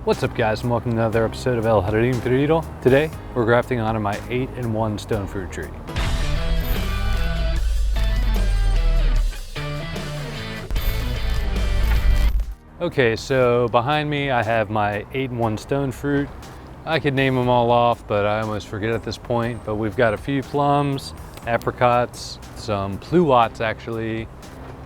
What's up guys, and welcome to another episode of El Jardín Perdido. Today, we're grafting onto my 8-in-1 stone fruit tree. Okay, so behind me I have my 8-in-1 stone fruit. I could name them all off, but I almost forget at this point. But we've got a few plums, apricots, some pluots actually,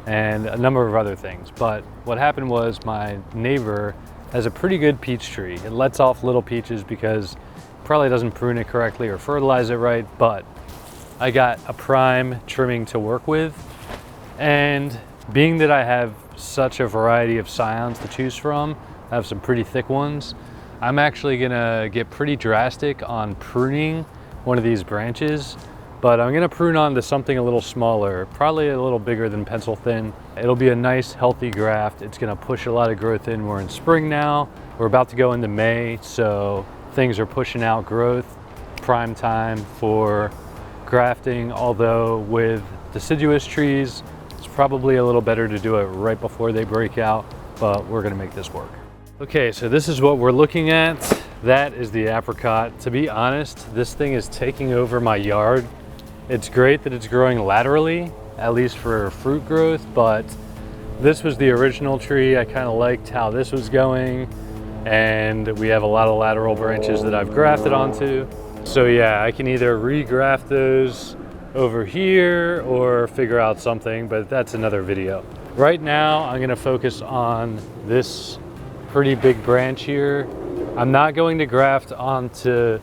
and a number of other things. But what happened was my neighbor has a pretty good peach tree. It lets off little peaches because it probably doesn't prune it correctly or fertilize it right, but I got a prime trimming to work with. And being that I have such a variety of scions to choose from, I have some pretty thick ones, I'm actually gonna get pretty drastic on pruning one of these branches, but I'm gonna prune onto something a little smaller, probably a little bigger than pencil thin. It'll be a nice healthy graft. It's gonna push a lot of growth in. We're in spring now. We're about to go into May, so things are pushing out growth. Prime time for grafting, although with deciduous trees, it's probably a little better to do it right before they break out, but we're gonna make this work. Okay, so this is what we're looking at. That is the apricot. To be honest, this thing is taking over my yard. It's great that it's growing laterally, at least for fruit growth, but this was the original tree. I kind of liked how this was going, and we have a lot of lateral branches that I've grafted onto. So yeah, I can either regraft those over here or figure out something, but that's another video. Right now, I'm gonna focus on this pretty big branch here. I'm not going to graft onto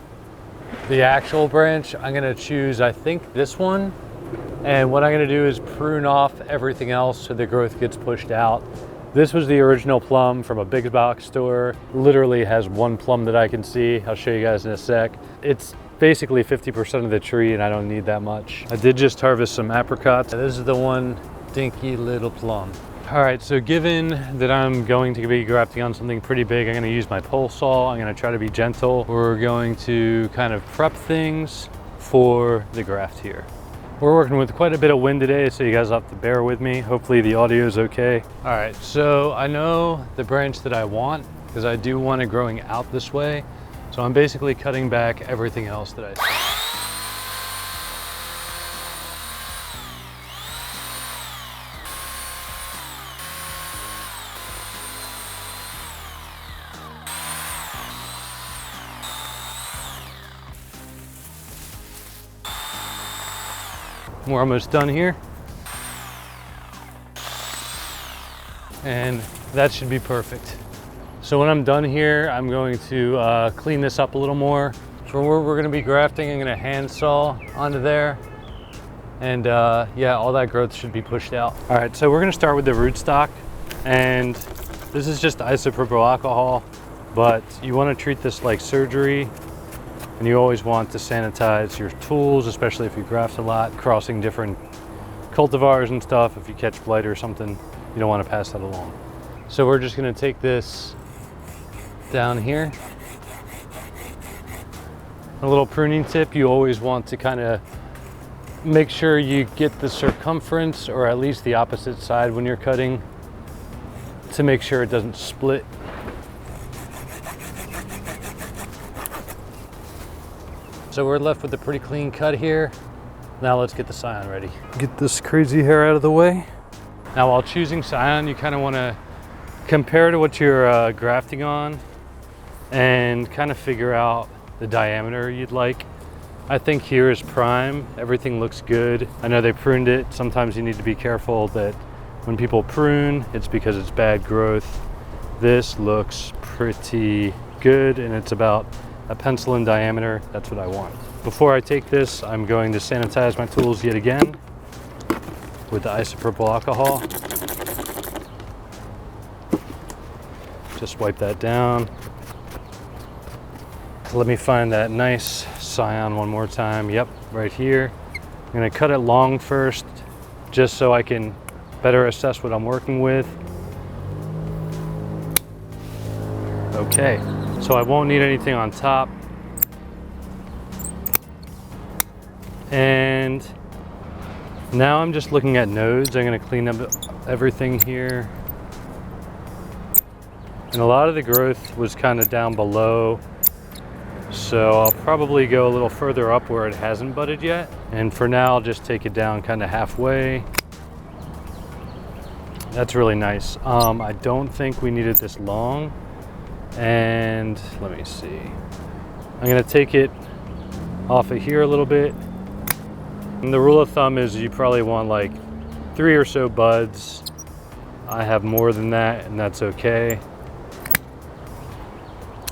the actual branch. I'm gonna choose, I think, this one. And what I'm gonna do is prune off everything else so the growth gets pushed out. This was the original plum from a big box store. Literally has one plum that I can see. I'll show you guys in a sec. It's basically 50% of the tree and I don't need that much. I did just harvest some apricots. This is the one dinky little plum. All right, so given that I'm going to be grafting on something pretty big, I'm gonna use my pole saw. I'm gonna try to be gentle. We're going to kind of prep things for the graft here. We're working with quite a bit of wind today, so you guys have to bear with me. Hopefully the audio is okay. All right, so I know the branch that I want because I do want it growing out this way. So I'm basically cutting back everything else that I see. We're almost done here. And that should be perfect. So when I'm done here, I'm going to clean this up a little more. For where we're gonna be grafting, I'm gonna hand saw onto there. And yeah, all that growth should be pushed out. All right, so we're gonna start with the rootstock. And this is just isopropyl alcohol, but you wanna treat this like surgery. And you always want to sanitize your tools, especially if you graft a lot, crossing different cultivars and stuff. If you catch blight or something, you don't want to pass that along. So we're just going to take this down here. A little pruning tip, you always want to kind of make sure you get the circumference or at least the opposite side when you're cutting to make sure it doesn't split. So we're left with a pretty clean cut here. Now let's get the scion ready. Get this crazy hair out of the way. Now while choosing scion, you kind of want to compare to what you're grafting on and kind of figure out the diameter you'd like. I think here is prime. Everything looks good. I know they pruned it. Sometimes you need to be careful that when people prune, it's because it's bad growth. This looks pretty good and it's about a pencil in diameter. That's what I want. Before I take this, I'm going to sanitize my tools yet again with the isopropyl alcohol. Just wipe that down. Let me find that nice scion one more time. Yep, right here. I'm gonna cut it long first, just so I can better assess what I'm working with. Okay. So I won't need anything on top. And now I'm just looking at nodes. I'm gonna clean up everything here. And a lot of the growth was kind of down below, so I'll probably go a little further up where it hasn't budded yet. And for now, I'll just take it down kind of halfway. That's really nice. I don't think we need it this long. And let me see. I'm gonna take it off of here a little bit. And the rule of thumb is you probably want like 3 or so buds. I have more than that, and that's okay.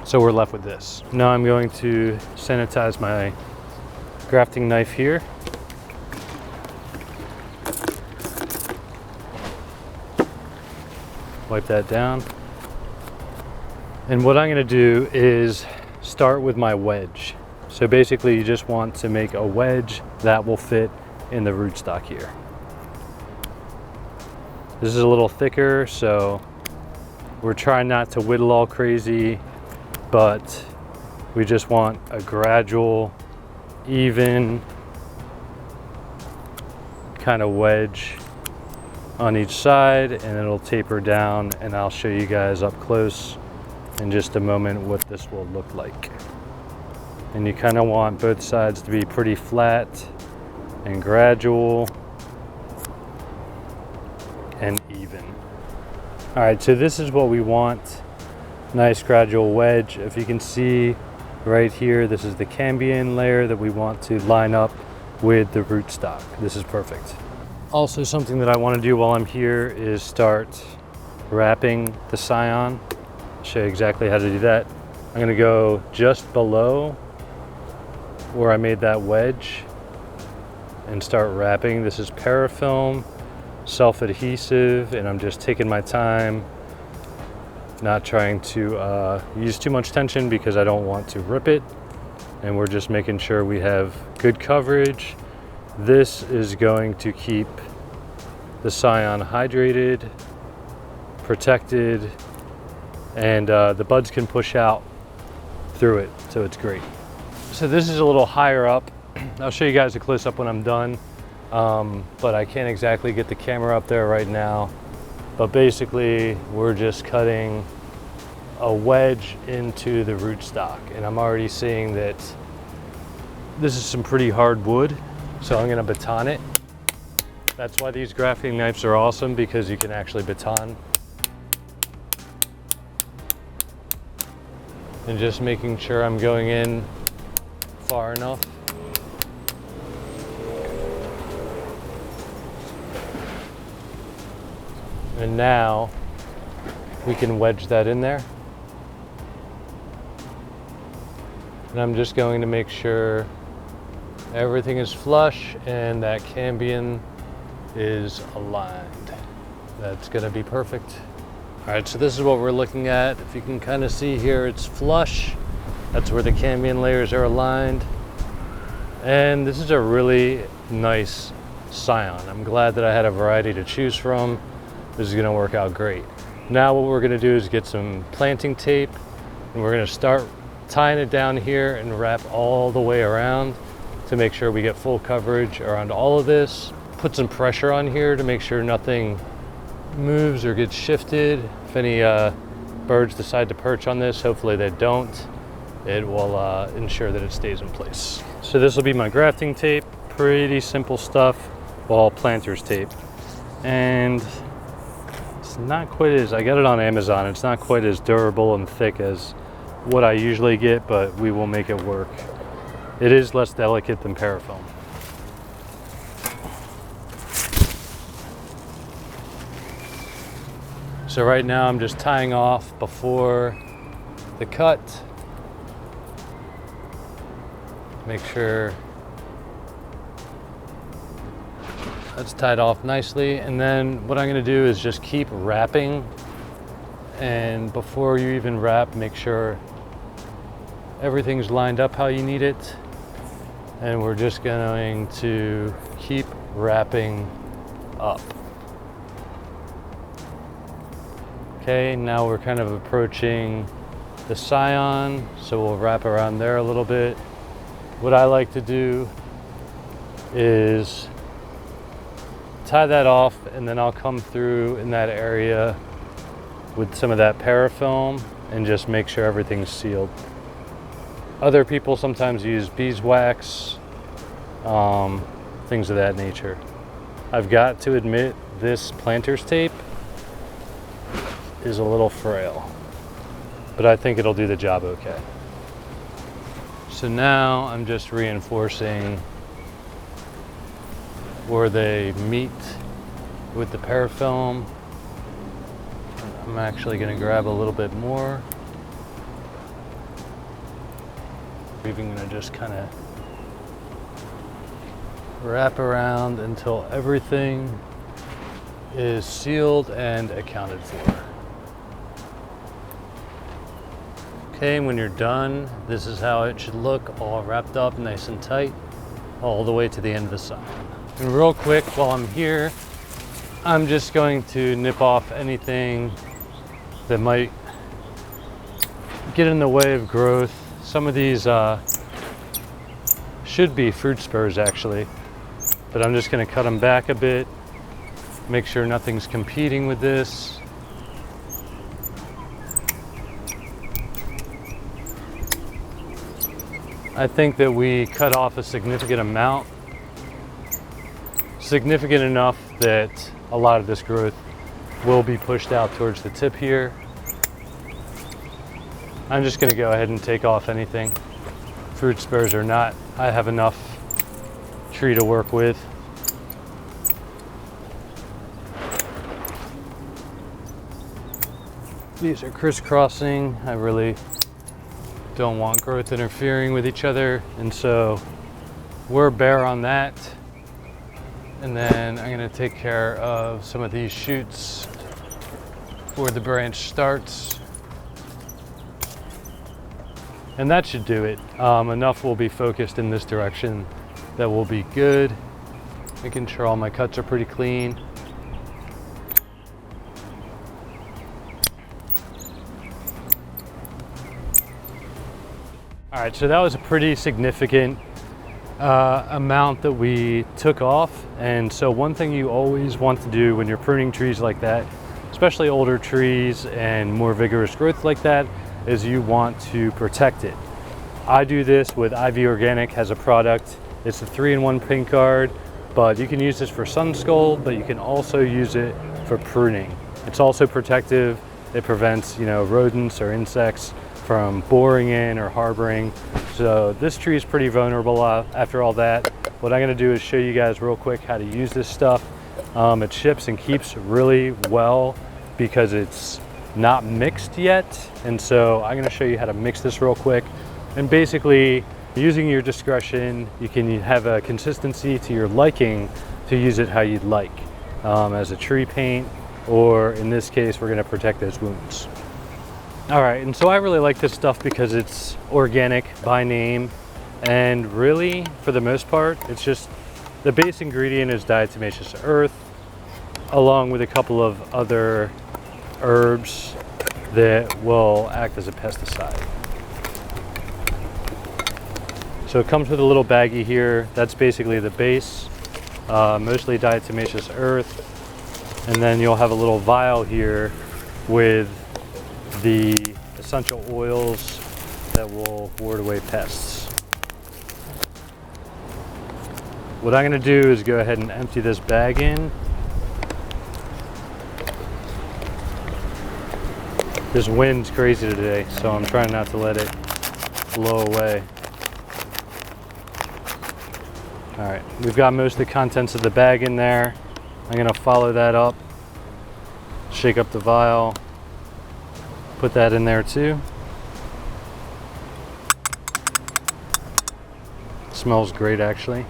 So we're left with this. Now I'm going to sanitize my grafting knife here. Wipe that down. And what I'm gonna do is start with my wedge. So basically you just want to make a wedge that will fit in the rootstock here. This is a little thicker, so we're trying not to whittle all crazy, but we just want a gradual, even kind of wedge on each side, and it'll taper down, and I'll show you guys up close in just a moment what this will look like. And you kind of want both sides to be pretty flat and gradual and even. All right, so this is what we want. Nice gradual wedge. If you can see right here, this is the cambium layer that we want to line up with the rootstock. This is perfect. Also, something that I want to do while I'm here is start wrapping the scion. I'll show you exactly how to do that. I'm going to go just below where I made that wedge and start wrapping. This is parafilm, self-adhesive, and I'm just taking my time, not trying to use too much tension because I don't want to rip it. And we're just making sure we have good coverage. This is going to keep the scion hydrated, protected, and the buds can push out through it, so it's great. So this is a little higher up. I'll show you guys a close-up when I'm done, but I can't exactly get the camera up there right now. But basically, we're just cutting a wedge into the rootstock, and I'm already seeing that this is some pretty hard wood, so I'm gonna baton it. That's why these grafting knives are awesome, because you can actually baton. And just making sure I'm going in far enough. And now we can wedge that in there. And I'm just going to make sure everything is flush and that cambium is aligned. That's gonna be perfect. All right, so this is what we're looking at. If you can kind of see here, it's flush. That's where the cambium layers are aligned. And this is a really nice scion. I'm glad that I had a variety to choose from. This is gonna work out great. Now what we're gonna do is get some planting tape, and we're gonna start tying it down here and wrap all the way around to make sure we get full coverage around all of this. Put some pressure on here to make sure nothing moves or gets shifted. If any birds decide to perch on this, hopefully they don't. It will ensure that it stays in place. So this will be my grafting tape. Pretty simple stuff, all planter's tape. And it's not quite as, I got it on Amazon, it's not quite as durable and thick as what I usually get, but we will make it work. It is less delicate than parafilm. So right now I'm just tying off before the cut. Make sure that's tied off nicely. And then what I'm gonna do is just keep wrapping. And before you even wrap, make sure everything's lined up how you need it. And we're just going to keep wrapping up. Okay, now we're kind of approaching the scion, so we'll wrap around there a little bit. What I like to do is tie that off, and then I'll come through in that area with some of that parafilm and just make sure everything's sealed. Other people sometimes use beeswax, things of that nature. I've got to admit, this planter's tape is a little frail, but I think it'll do the job okay. So now I'm just reinforcing where they meet with the parafilm. I'm actually going to grab a little bit more. I'm even going to just kind of wrap around until everything is sealed and accounted for. Okay, when you're done, this is how it should look, all wrapped up nice and tight, all the way to the end of the scion. And real quick, while I'm here, I'm just going to nip off anything that might get in the way of growth. Some of these should be fruit spurs actually, but I'm just going to cut them back a bit, make sure nothing's competing with this. I think that we cut off a significant amount, significant enough that a lot of this growth will be pushed out towards the tip here. I'm just going to go ahead and take off anything, fruit spurs or not. I have enough tree to work with. These are crisscrossing. I really don't want growth interfering with each other, and so we're bare on that. And then I'm going to take care of some of these shoots where the branch starts, and that should do it. Enough will be focused in this direction that will be good. Making sure all my cuts are pretty clean. All right, so that was a pretty significant amount that we took off. And so one thing you always want to do when you're pruning trees like that, especially older trees and more vigorous growth like that, is you want to protect it. I do this with IV Organic, has a product. It's a 3-in-1 pin guard, but you can use this for sun skull, but you can also use it for pruning. It's also protective. It prevents, rodents or insects from boring in or harboring. So this tree is pretty vulnerable after all that. What I'm gonna do is show you guys real quick how to use this stuff. It ships and keeps really well because it's not mixed yet. And so I'm gonna show you how to mix this real quick. And basically, using your discretion, you can have a consistency to your liking to use it how you'd like, as a tree paint, or in this case, we're gonna protect those wounds. All right, and so I really like this stuff because it's organic by name, and really, for the most part, it's just the base ingredient is diatomaceous earth, along with a couple of other herbs that will act as a pesticide. So it comes with a little baggie here. That's basically the base, mostly diatomaceous earth, and then you'll have a little vial here with the essential oils that will ward away pests. What I'm going to do is go ahead and empty this bag in. This wind's crazy today, so I'm trying not to let it blow away. All right, we've got most of the contents of the bag in there. I'm going to follow that up, shake up the vial, put that in there too. Smells great actually.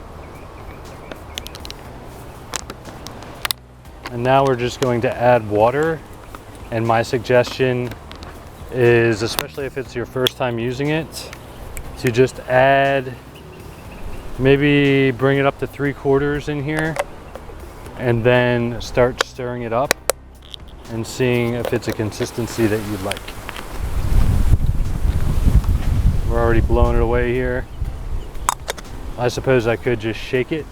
And now we're just going to add water. And my suggestion is, especially if it's your first time using it, to just add, maybe bring it up to 3/4 in here, and then start stirring it up and seeing if it's a consistency that you'd like. We're already blowing it away here. I suppose I could just shake it.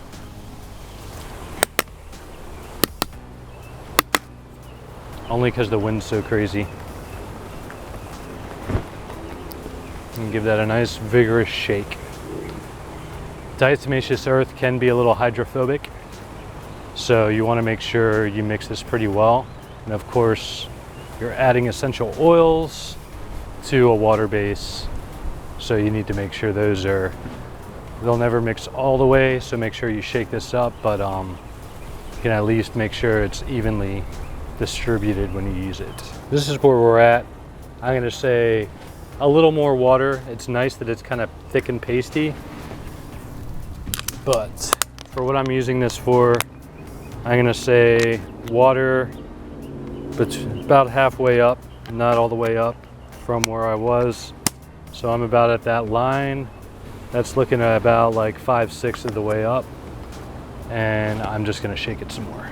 only because the wind's so crazy. And give that a nice vigorous shake. Diatomaceous earth can be a little hydrophobic, so you want to make sure you mix this pretty well. And of course, you're adding essential oils to a water base, so you need to make sure they'll never mix all the way, so make sure you shake this up, but you can at least make sure it's evenly distributed when you use it. This is where we're at. I'm going to say a little more water. It's nice that it's kind of thick and pasty, but for what I'm using this for, I'm going to say water, but about halfway up, not all the way up from where I was. So I'm about at that line. That's looking at about like 5/6 of the way up, and I'm just going to shake it some more.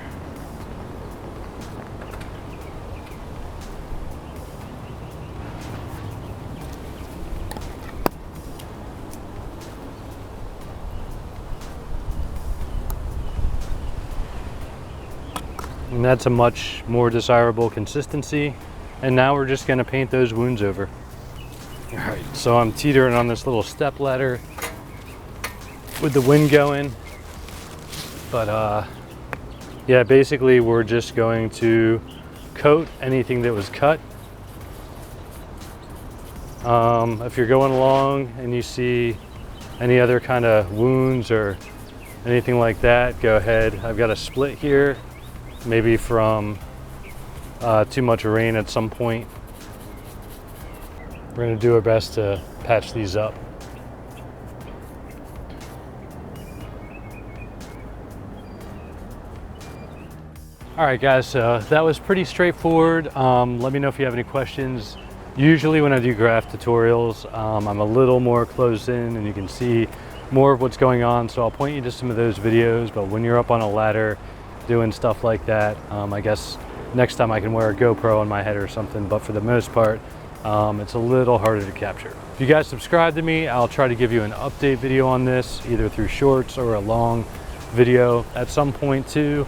And that's a much more desirable consistency. And now we're just going to paint those wounds over. All right, so I'm teetering on this little step ladder with the wind going. But yeah, basically we're just going to coat anything that was cut. If you're going along and you see any other kind of wounds or anything like that, go ahead. I've got a split here, maybe from too much rain at some point. We're going to do our best to patch these up. All right, guys, so that was pretty straightforward. Let me know if you have any questions. Usually when I do graft tutorials, I'm a little more closed in and you can see more of what's going on, so I'll point you to some of those videos. But when you're up on a ladder doing stuff like that, I guess next time I can wear a GoPro on my head or something, but for the most part, it's a little harder to capture. If you guys subscribe to me, I'll try to give you an update video on this, either through shorts or a long video at some point too.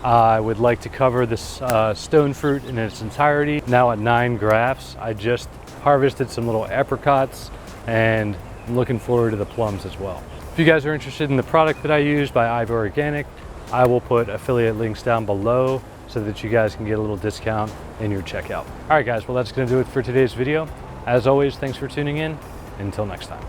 I would like to cover this stone fruit in its entirety. Now at 9 grafts, I just harvested some little apricots, and I'm looking forward to the plums as well. If you guys are interested in the product that I use by Ivy Organic, I will put affiliate links down below so that you guys can get a little discount in your checkout. All right, guys, well, that's gonna do it for today's video. As always, thanks for tuning in. Until next time.